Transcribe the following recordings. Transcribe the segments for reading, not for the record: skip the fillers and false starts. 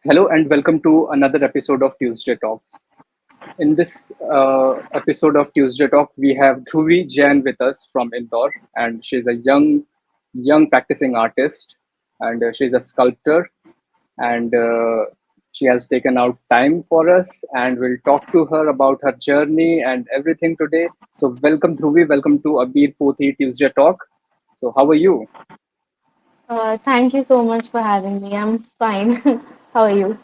Hello and welcome to another episode of Tuesday Talks. In this episode of Tuesday Talk, we have Dhruvi Jain with us from Indore, and she's a young practicing artist, and she's a sculptor, and she has taken out time for us, and we'll talk to her about her journey and everything today. So, welcome Dhruvi, welcome to Abir Pothi Tuesday Talk. So, how are you? Thank you so much for having me. I'm fine. How are you?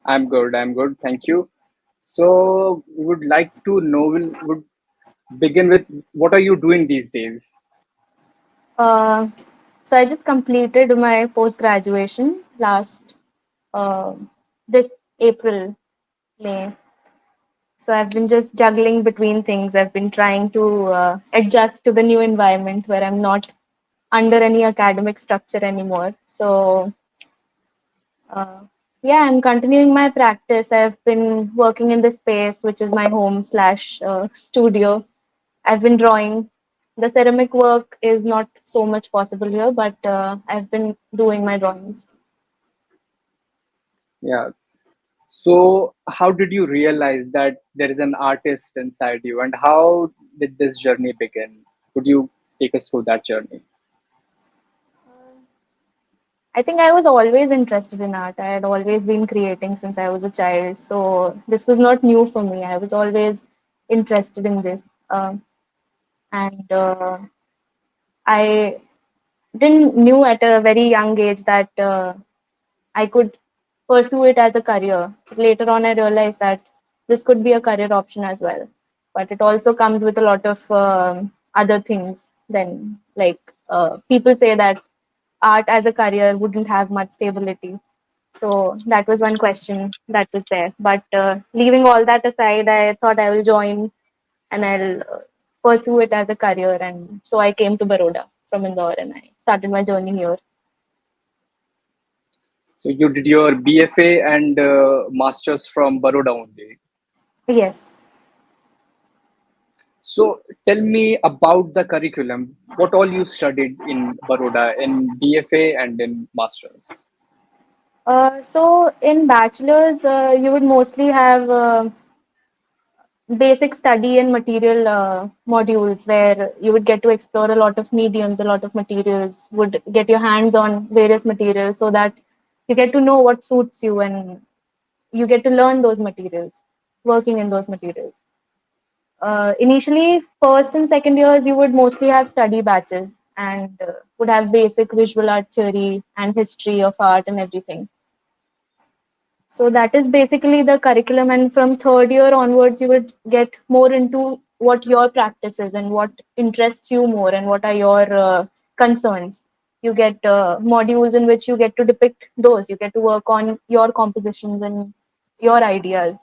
I'm good, thank you. So, we would like to know, would begin with what are you doing these days? Uh, so I just completed my post-graduation last uh, this April, May. So I've been just juggling between things. I've been trying to adjust to the new environment where I'm not under any academic structure anymore. So uh, yeah, I'm continuing my practice. I've been working in this space, which is my home slash studio. I've been drawing. The ceramic work is not so much possible here, but I've been doing my drawings. Yeah. So, how did you realize that there is an artist inside you, and how did this journey begin? Could you take us through that journey? I think I was always interested in art. I had always been creating since I was a child, so this was not new for me. I was always interested in this, and I didn't knew at a very young age that I could pursue it as a career. Later on, I realized that this could be a career option as well. But it also comes with a lot of other things. Then, like people say that art as a career wouldn't have much stability. So that was one question that was there. But leaving all that aside, I thought I will join and I'll pursue it as a career. And so I came to Baroda from Indore and I started my journey here. So, you did your BFA and masters from Baroda only. Yes. So, tell me about the curriculum. What all you studied in Baroda in BFA and in masters? So in bachelor's, you would mostly have basic study and material modules where you would get to explore a lot of mediums, a lot of materials, would get your hands on various materials so that you get to know what suits you and you get to learn those materials, working in those materials. Initially, first and second years, you would mostly have study batches and would have basic visual art theory and history of art and everything. So that is basically the curriculum. And from third year onwards, you would get more into what your practice is and what interests you more and what are your concerns. You get modules in which you get to depict those. You get to work on your compositions and your ideas.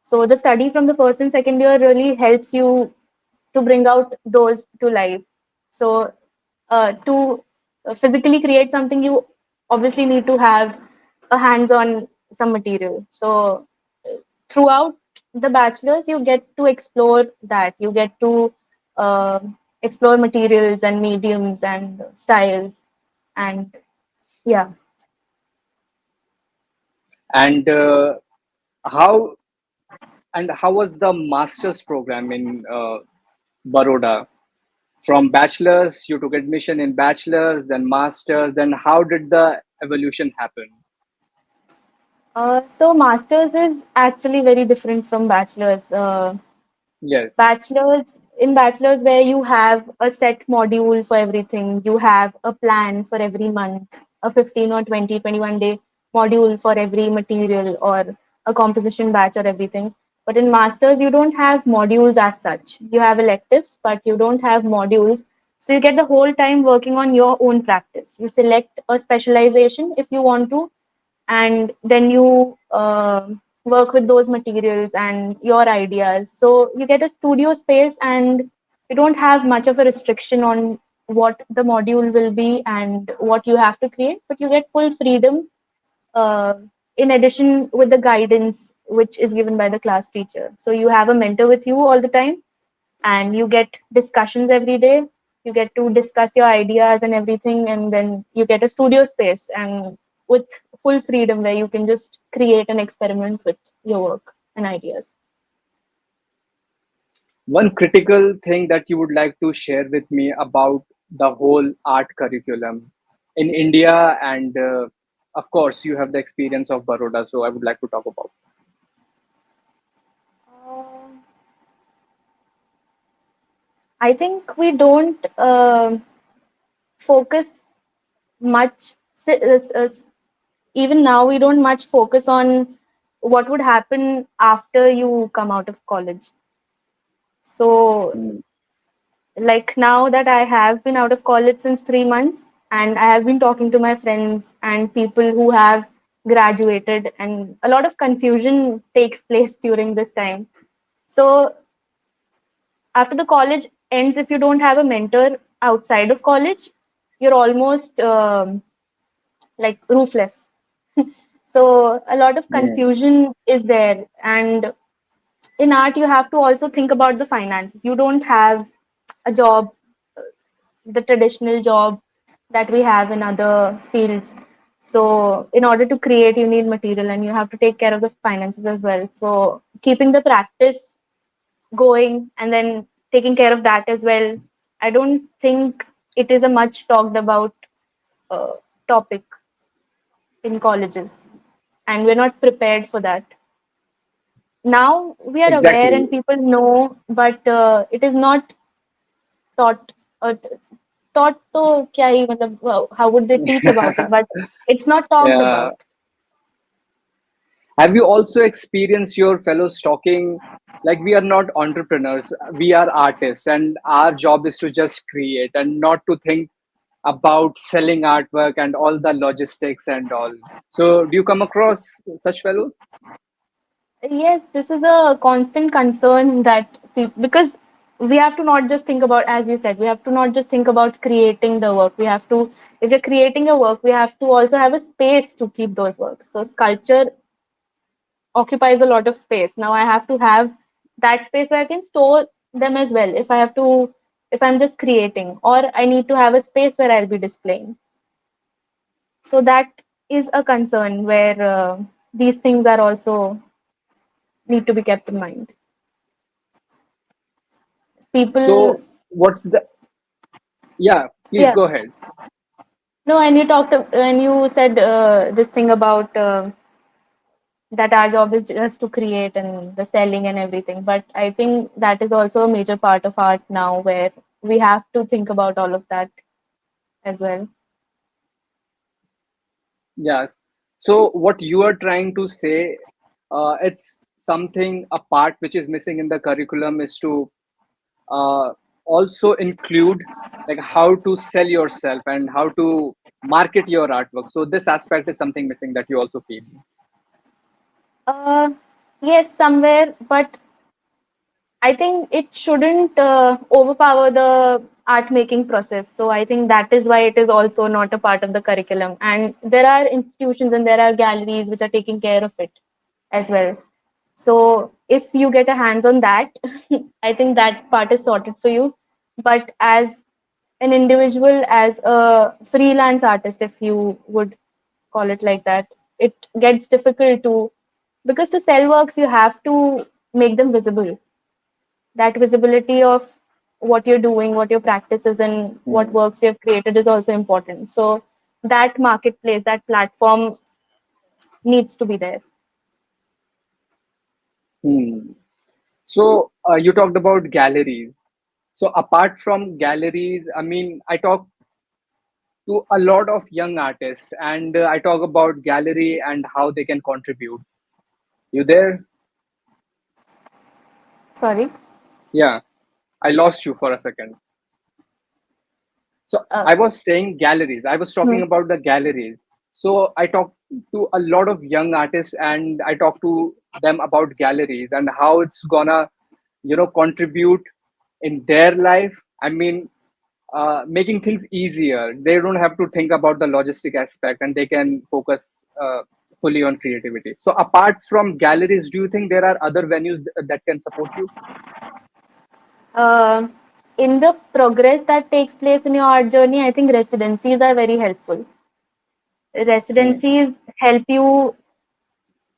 So the study from the first and second year really helps you to bring out those to life. So to physically create something, you obviously need to have a hands on some material. So throughout the bachelor's, you get to explore that. You get to uh, explore materials and mediums and styles. And yeah. And how how was the masters program in Baroda? From bachelor's, you took admission in bachelor's, then master's. Then how did the evolution happen? So master's is actually very different from bachelor's. Yes. Bachelor's where you have a set module for everything, you have a plan for every month, a 15 or 20, 21-day module for every material or a composition batch or everything. But in masters you don't have modules as such. You have electives but you don't have modules, so you get the whole time working on your own practice. You select a specialization if you want to, and then you work with those materials and your ideas. So you get a studio space and you don't have much of a restriction on what the module will be and what you have to create, but you get full freedom uh, in addition with the guidance which is given by the class teacher. So you have a mentor with you all the time and you get discussions every day. You get to discuss your ideas and everything, and then you get a studio space and with full freedom where you can just create and experiment with your work and ideas. One critical thing that you would like to share with me about the whole art curriculum in India, and of course, you have the experience of Baroda, so I would like to talk about. Um, I think we don't focus much. Even now, we don't much focus on what would happen after you come out of college. So, Hmm. like now that I have been out of college since 3 months, and I have been talking to my friends and people who have graduated, and a lot of confusion takes place during this time. So, after the college ends, if you don't have a mentor outside of college, you're almost like roofless. So, a lot of Hmm. confusion is there, and in art you have to also think about the finances. You don't have a job, the traditional job that we have in other fields. So in order to create you need material and you have to take care of the finances as well. So keeping the practice going and then taking care of that as well, I don't think it is a much talked about uh, topic in colleges, and we're not prepared for that. Now we are aware Exactly. and people know, but it is not taught. Taught तो क्या ही मतलब how would they teach about it, but it's not talked Yeah. about. Have you also experienced your fellows talking like we are not entrepreneurs, we are artists, and our job is to just create and not to think about selling artwork and all the logistics and all. So, do you come across such fellows? Yes, this is a constant concern that because we have to not just think about, as you said, we have to not just think about creating the work. We have to, if you're creating a work, we have to also have a space to keep those works. So sculpture occupies a lot of space. Now I have to have that space where I can store them as well. If I have to, if I'm just creating, or I need to have a space where I'll be displaying. So that is a concern where these things are also need to be kept in mind. People, So, what's the, yeah, please yeah, go ahead. no, and you talked, and you said this thing about that our job is just to create and the selling and everything. But I think that is also a major part of art now, where we have to think about all of that as well. Yes. So, what you are trying to say, it's something a part which is missing in the curriculum is to uh, also include like how to sell yourself and how to market your artwork. So, this aspect is something missing that you also feel. Uh, yes, somewhere, but I think it shouldn't overpower the art making process. So I think that is why it is also not a part of the curriculum. And there are institutions and there are galleries which are taking care of it as well. So if you get a hands on that, I think that part is sorted for you. But as an individual, as a freelance artist, if you would call it like that, it gets difficult to, because to sell works, you have to make them visible. That visibility of what you're doing, what your practices and what Hmm. works you've created is also important. So that marketplace, that platform needs to be there. Hmm. So, you talked about galleries. So, apart from galleries, I mean, I talk to a lot of young artists and I talk about gallery and how they can contribute. You there? Sorry. Yeah, I lost you for a second. So Uh, I was saying galleries. I was talking hmm. about the galleries. So I talk to a lot of young artists and I talk to them about galleries and how it's gonna, contribute in their life. I mean, making things easier. They don't have to think about the logistic aspect and they can focus fully on creativity. So apart from galleries, do you think there are other venues that can support you? uh, in the progress that takes place in your art journey, I think residencies are very helpful. Hmm. Residencies help you,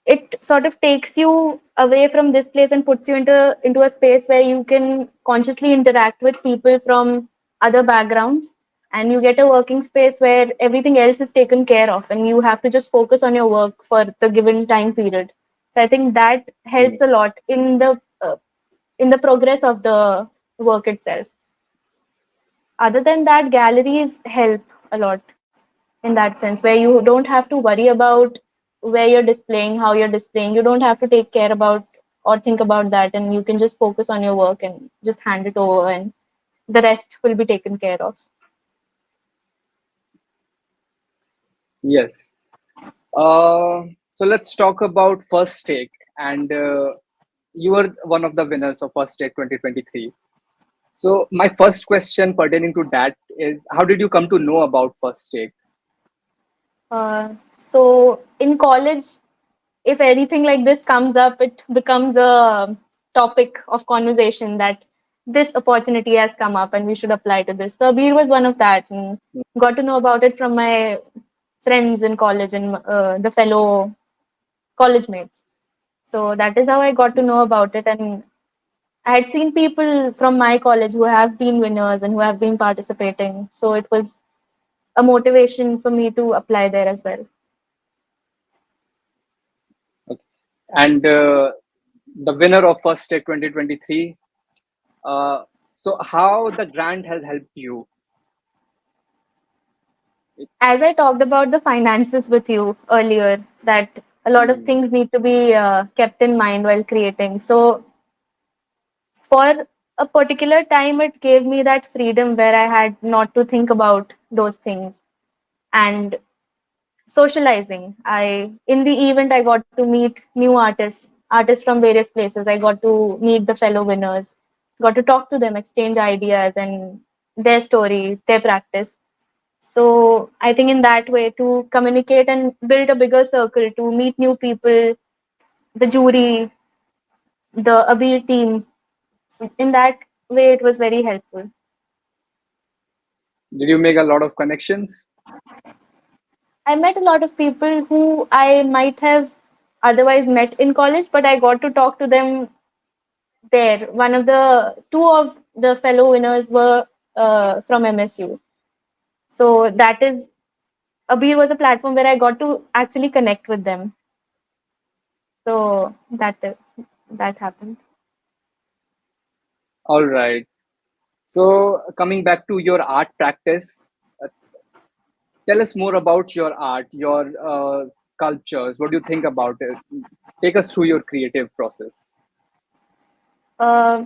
it sort of takes you away from this place and puts you into a space where you can consciously interact with people from other backgrounds, and you get a working space where everything else is taken care of and you have to just focus on your work for the given time period. So I think that Hmm. helps a lot in the progress of the work itself. Other than that, galleries help a lot in that sense, where you don't have to worry about where you're displaying, how you're displaying. You don't have to take care about or think about that, and you can just focus on your work and just hand it over, and the rest will be taken care of. Yes. So let's talk about first take, and you were one of the winners of first take 2023. So my first question pertaining to that is, how did you come to know about first take? So in college, if anything like this comes up, it becomes a topic of conversation that this opportunity has come up and we should apply to this. So Abir was one of that, and got to know about it from my friends in college and the fellow college mates. So that is how I got to know about it. And I had seen people from my college who have been winners and who have been participating. So it was a motivation for me to apply there as well. Okay. And the winner of first take 2023. Uh, so how the grant has helped you? As I talked about the finances with you earlier, that a lot of Hmm. things need to be kept in mind while creating. So for a particular time, it gave me that freedom where I had not to think about those things. And socializing, I in the event I got to meet new artists from various places. I got to meet the fellow winners, got to talk to them, exchange ideas and their story, their practice. So I think in that way, to communicate and build a bigger circle, to meet new people, the jury, the Abir team, so in that way it was very helpful. Did you make a lot of connections? I met a lot of people who I might have otherwise met in college, but I got to talk to them there. One of the two of the fellow winners were from MSU. So that is, Abir was a platform where I got to actually connect with them. So that happened. All right. So coming back to your art practice, uh, tell us more about your art, your sculptures. What do you think about it? Take us through your creative process. Uh,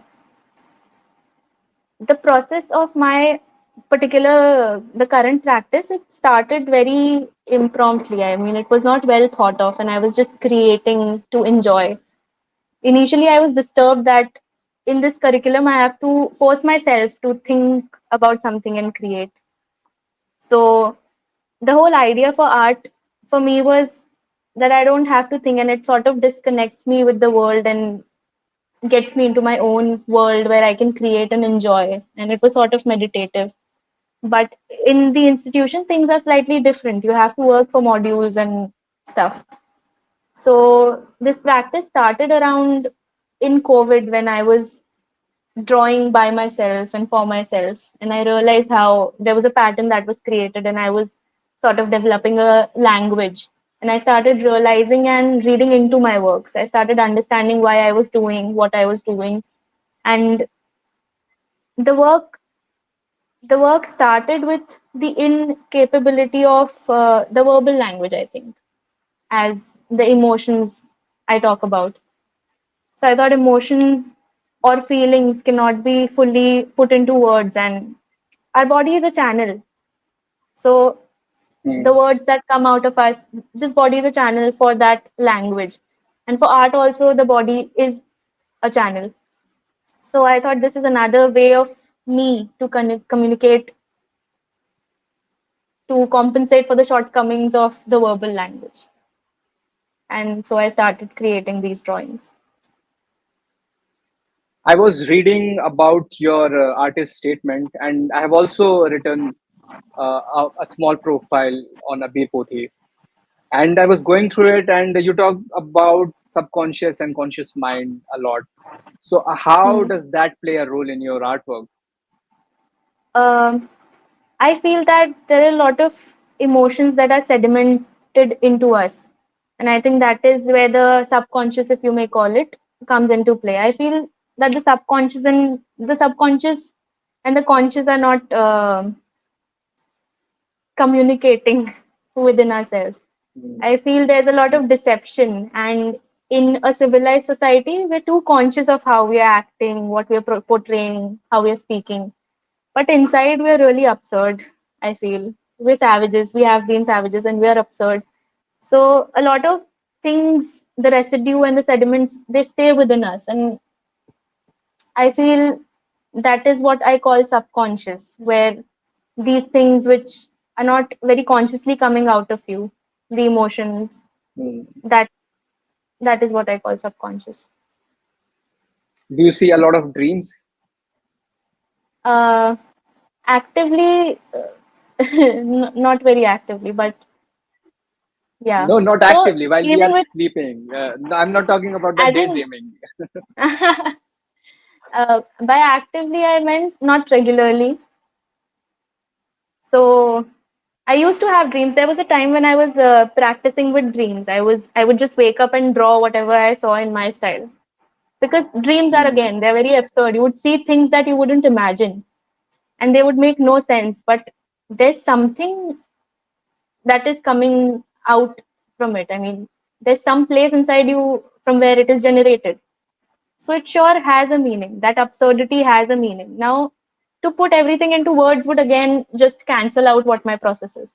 the process of my particular the current practice, it started very impromptu. I mean, it was not well thought of, and I was just creating to enjoy. Initially, I was disturbed that in this curriculum, I have to force myself to think about something and create. So the whole idea for art for me was that I don't have to think, and it sort of disconnects me with the world and gets me into my own world where I can create and enjoy. And it was sort of meditative. But in the institution, things are slightly different. You have to work for modules and stuff. So this practice started around in COVID when I was drawing by myself and for myself. And I realized how there was a pattern that was created, and I was sort of developing a language. And I started realizing and reading into my works. I started understanding why I was doing what I was doing. And the work the work started with the incapability of the verbal language, I think, as the emotions I talk about. So I thought emotions or feelings cannot be fully put into words, and our body is a channel. So the Hmm. words that come out of us, this body is a channel for that language. And for art also, the body is a channel. So I thought this is another way of me to communicate, to compensate for the shortcomings of the verbal language. And so I started creating these drawings. I was reading about your artist statement, and I have also written. a small profile on Abir Pothi, and I was going through it, and you talk about subconscious and conscious mind a lot. So, how Hmm. does that play a role in your artwork? Um, I feel that there are a lot of emotions that are sedimented into us. And I think that is where the subconscious, if you may call it, comes into play. I feel that the subconscious and the conscious are not communicating within ourselves. Mm, I feel there's a lot of deception, and in a civilized society, we're too conscious of how we are acting, what we are portraying, how we are speaking. But inside, we're really absurd, I feel. We're savages. We have been savages and we're absurd. So, a lot of things, the residue and the sediments, they stay within us. And I feel that is what I call subconscious, where these things which are not very consciously coming out of you, the emotions, mm. that that is what I call subconscious. Do you see a lot of dreams? Uh, actively, not very actively, but yeah. No, not So actively. While we even are with, sleeping, no, I'm not talking about the as in, daydreaming. by actively, I meant not regularly. So I used to have dreams. There was a time when I was practicing with dreams. I would just wake up and draw whatever I saw in my style. Because dreams are, Mm, again, they're very absurd. You would see things that you wouldn't imagine, and they would make no sense. But there's something that is coming out from it. I mean, there's some place inside you from where it is generated. So it sure has a meaning. That absurdity has a meaning. Now, to put everything into words would again just cancel out what my process is,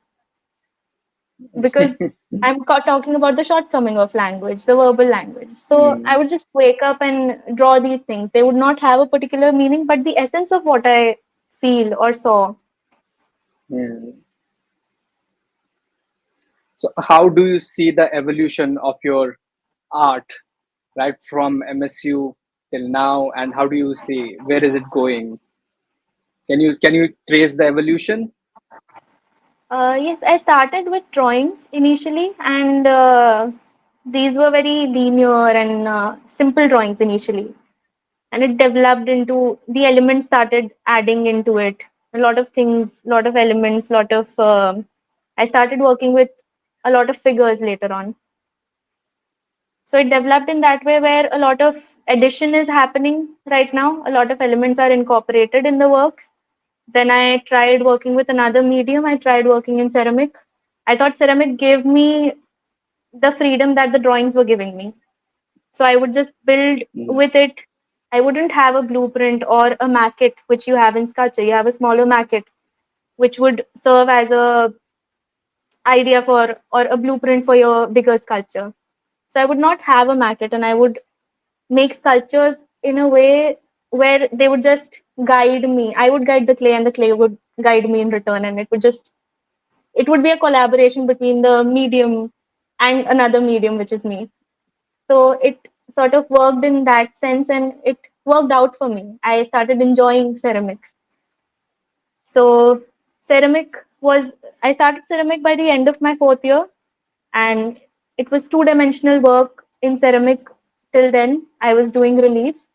because I'm talking about the shortcoming of language, the verbal language. So I mm, would just wake up and draw these things. They would not have a particular meaning, but the essence of what I feel or saw. mm. So, how do you see the evolution of your art, right, from MSU till now, and how do you see where is it going? Can you trace the evolution? Yes, I started with drawings initially, and these were very linear and simple drawings initially. And it developed into the elements started adding into it. A lot of things, lot of elements, lot of. I started working with a lot of figures later on. So it developed in that way where a lot of addition is happening right now. A lot of elements are incorporated in the works. Then I tried working with another medium. I tried working in ceramic. I thought ceramic gave me the freedom that the drawings were giving me. So I would just build Mm, with it. I wouldn't have a blueprint or a maquette, which you have in sculpture. You have a smaller maquette, which would serve as a idea for or a blueprint for your bigger sculpture. So I would not have a maquette, and I would make sculptures in a way where they would just guide me. I would guide the clay, and the clay would guide me in return, and it would be a collaboration between the medium and another medium, which is me. So it sort of worked in that sense, and it worked out for me. I started enjoying ceramics. So ceramic was, I started ceramic by the end of my fourth year, and it was two-dimensional work in ceramic till then. I was doing reliefs.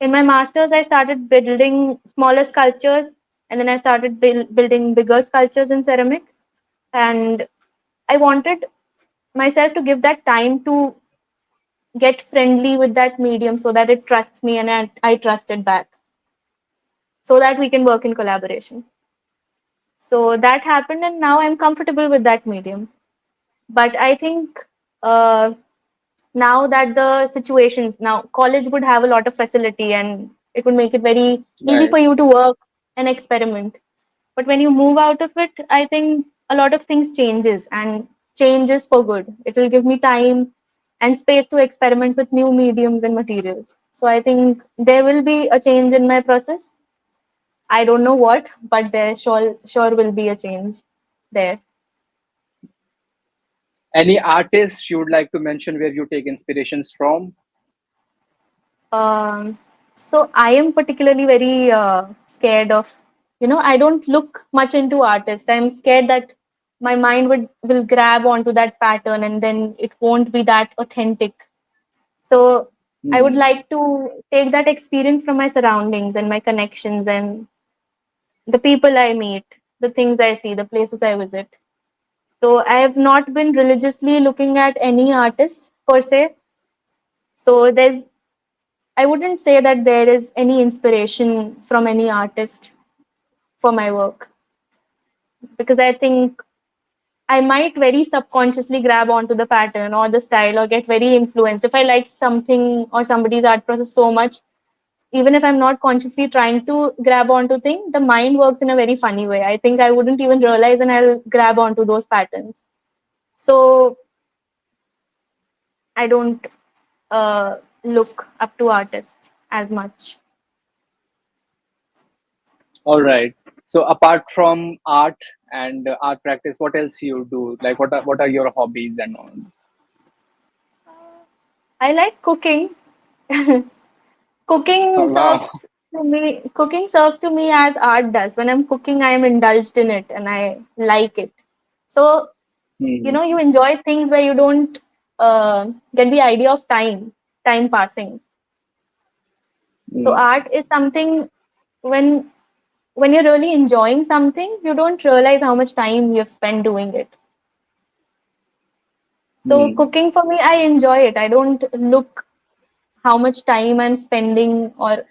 In my master's, I started building smaller sculptures, and then I started building bigger sculptures in ceramic. And I wanted myself to give that time to get friendly with that medium so that it trusts me and I trust it back so that we can work in collaboration. So that happened, and now I'm comfortable with that medium. But I think uh, now that the situations, now college would have a lot of facility and it would make it very easy right. for you to work and experiment. But when you move out of it, I think a lot of things changes, and changes for good. It will give me time and space to experiment with new mediums and materials. So I think there will be a change in my process. I don't know what, but there sure will be a change there. Any artists you would like to mention where you take inspirations from? Um, so I am particularly very scared of I don't look much into artists. I'm scared that my mind will grab onto that pattern and then it won't be that authentic. So I would Hmm. like to take that experience from my surroundings and my connections and the people I meet, the things I see, the places I visit. So I have not been religiously looking at any artist per se. So I wouldn't say that there is any inspiration from any artist for my work because I think I might very subconsciously grab onto the pattern or the style or get very influenced. If I like something or somebody's art process so much, even if I'm not consciously trying to grab onto things, the mind works in a very funny way. I think I wouldn't even realize and I'll grab onto those patterns. So I don't look up to artists as much. All right. So apart from art and art practice, what else you do? Like what are your hobbies and all? I like cooking. Wow. Cooking serves to me as art does. When I'm cooking, I am indulged in it and I like it. So, Hmm. you enjoy things where you don't get the idea of time passing. So Hmm. art is something when when you're really enjoying something, you don't realize how much time you've spent doing it. So Hmm. cooking for me, I enjoy it. I don't look how much time I'm spending or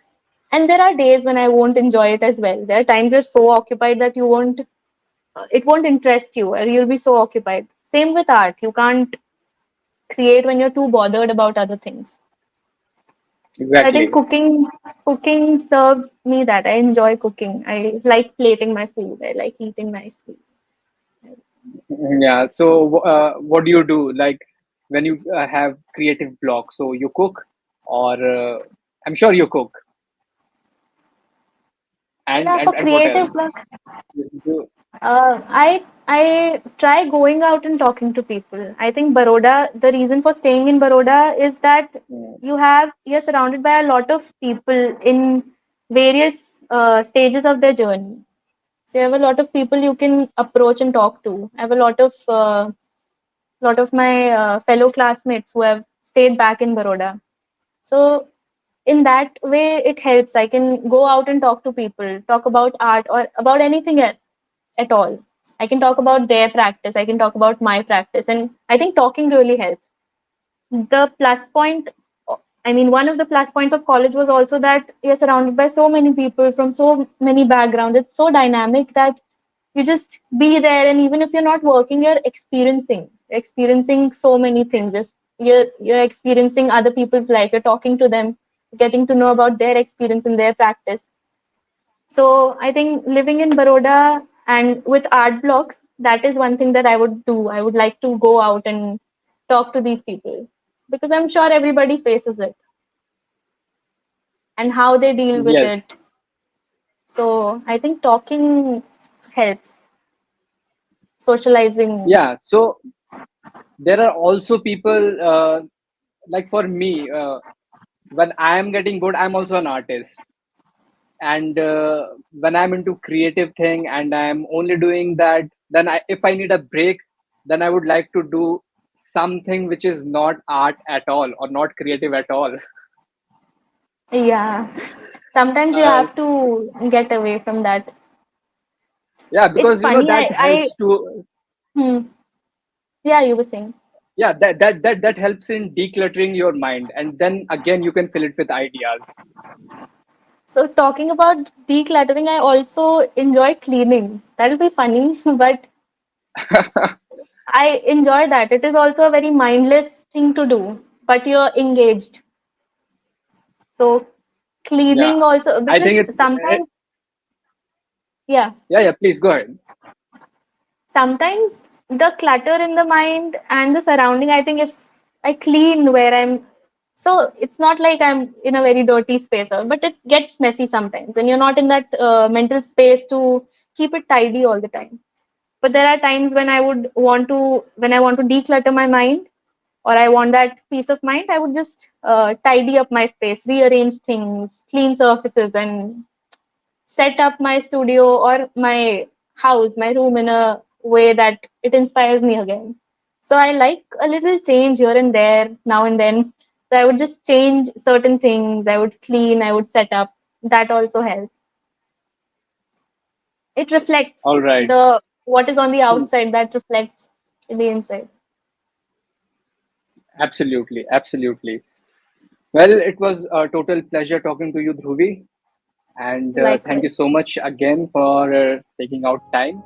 and there are days when I won't enjoy it as well. There are times you're so occupied that it won't interest you or you'll be so occupied. Same with art. You can't create when you're too bothered about other things. So I think Exactly. cooking serves me that. I enjoy cooking. I like plating my food. I like eating nice food. Yeah. So what do you do? Like when you have creative block, so you cook, or I'm sure you cook, and Yeah, and for and what creative else? work, You- I try going out and talking to people. I think Baroda, the reason for staying in Baroda is that you're surrounded by a lot of people in various stages of their journey. So you have a lot of people you can approach and talk to. I have a lot of my fellow classmates who have stayed back in Baroda. So in that way, it helps. I can go out and talk to people, talk about art or about anything at all. I can talk about their practice. I can talk about my practice. And I think talking really helps. The plus point, I mean, one of the plus points of college was also that you're surrounded by so many people from so many backgrounds. It's so dynamic that you just be there. And even if you're not working, experiencing so many things. Just you're experiencing other people's life. You're talking to them, getting to know about their experience and their practice. So I think living in Baroda and with art blocks, that is one thing that I would do. I would like to go out and talk to these people because I'm sure everybody faces it and how they deal with yes. it. So I think talking helps, socializing. Yeah. So there are also people like for me. When I am getting good, I'm also an artist, and when I'm into creative thing and I'm only doing that, then if I need a break, then I would like to do something which is not art at all or not creative at all. Yeah, sometimes you uh, have to get away from that. yeah, It's because funny. that helps to, Hmm, yeah, you were saying. yeah, that helps in decluttering your mind, and then again you can fill it with ideas. So talking about decluttering, I also enjoy cleaning. That'll be funny, but I enjoy that. It is also a very mindless thing to do, but you're engaged. So Yeah, cleaning also I because think it's yeah, yeah, yeah, please go ahead. sometimes the clutter in the mind and the surrounding, I think if I clean where I'm, so it's not like I'm in a very dirty space, but it gets messy sometimes, and you're not in that mental space to keep it tidy all the time. But there are times when I want to declutter my mind or I want that peace of mind, I would just tidy up my space, rearrange things, clean surfaces, and set up my studio or my house, my room in a way that it inspires me again. So I like a little change here and there now and then. So I would just change certain things. I would clean, I would set up. That also helps. It reflects All right. the what is on the Hmm. outside that reflects in the inside. Absolutely, absolutely. Well, it was a total pleasure talking to you, Dhruvi, and thank you Likewise. so much again for taking out time.